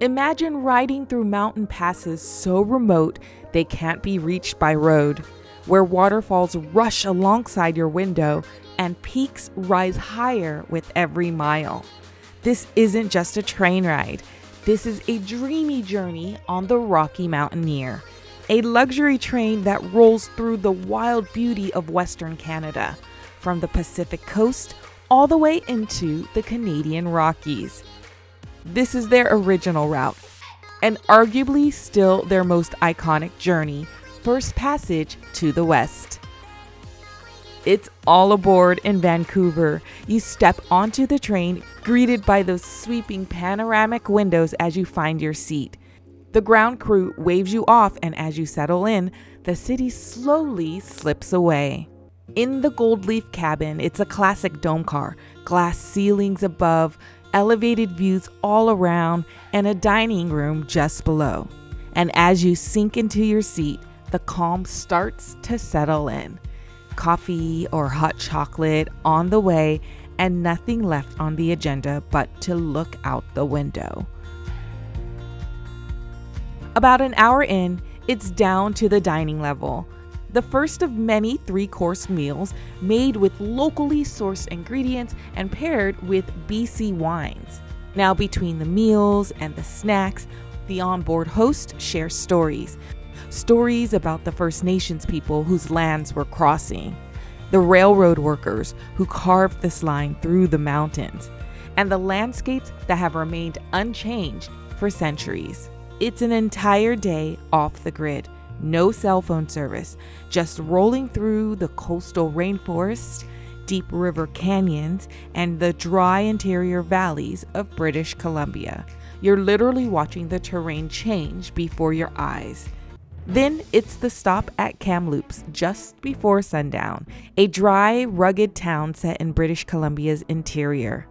Imagine riding through mountain passes so remote they can't be reached by road, where waterfalls rush alongside your window and peaks rise higher with every mile. This isn't just a train ride. This is a dreamy journey on the Rocky Mountaineer, a luxury train that rolls through the wild beauty of Western Canada, from the Pacific coast all the way into the Canadian Rockies. This is their original route, and arguably still their most iconic journey, first passage to the west. It's all aboard in Vancouver. You step onto the train, greeted by those sweeping panoramic windows as you find your seat. The ground crew waves you off, and as you settle in, the city slowly slips away. In the gold leaf cabin, it's a classic dome car, glass ceilings above, elevated views all around, and a dining room just below. And as you sink into your seat, the calm starts to settle in. Coffee or hot chocolate on the way, and nothing left on the agenda but to look out the window. About an hour in, it's down to the dining level. The first of many 3-course meals made with locally sourced ingredients and paired with BC wines. Now, between the meals and the snacks, the onboard host shares stories. Stories about the First Nations people whose lands we're crossing, the railroad workers who carved this line through the mountains, and the landscapes that have remained unchanged for centuries. It's an entire day off the grid. No cell phone service, just rolling through the coastal rainforests, deep river canyons, and the dry interior valleys of British Columbia. You're literally watching the terrain change before your eyes. Then it's the stop at Kamloops just before sundown, a dry, rugged town set in British Columbia's interior.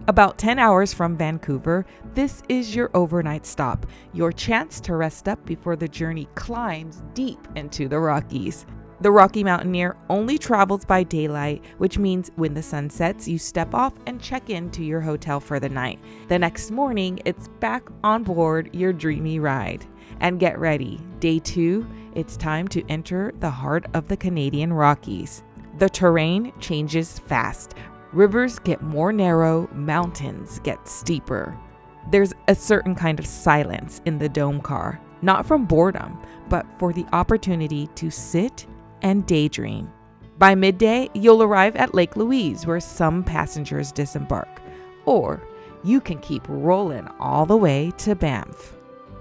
About 10 hours from Vancouver, this is your overnight stop, your chance to rest up before the journey climbs deep into the Rockies. The Rocky Mountaineer only travels by daylight, which means when the sun sets, you step off and check into your hotel for the night. The next morning, it's back on board your dreamy ride. And get ready, day 2, it's time to enter the heart of the Canadian Rockies. The terrain changes fast. Rivers get more narrow, mountains get steeper. There's a certain kind of silence in the dome car, not from boredom, but for the opportunity to sit and daydream. By midday, you'll arrive at Lake Louise, where some passengers disembark. Or you can keep rolling all the way to Banff.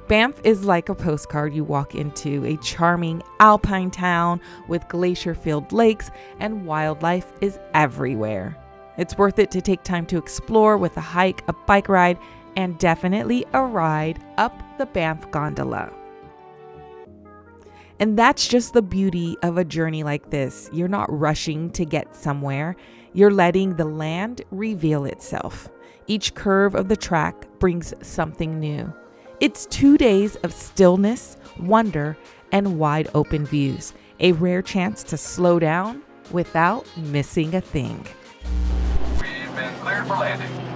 Banff is like a postcard you walk into, a charming alpine town with glacier-filled lakes, and wildlife is everywhere. It's worth it to take time to explore with a hike, a bike ride, and definitely a ride up the Banff gondola. And that's just the beauty of a journey like this. You're not rushing to get somewhere. You're letting the land reveal itself. Each curve of the track brings something new. It's 2 days of stillness, wonder, and wide open views. A rare chance to slow down without missing a thing. We've been cleared for landing.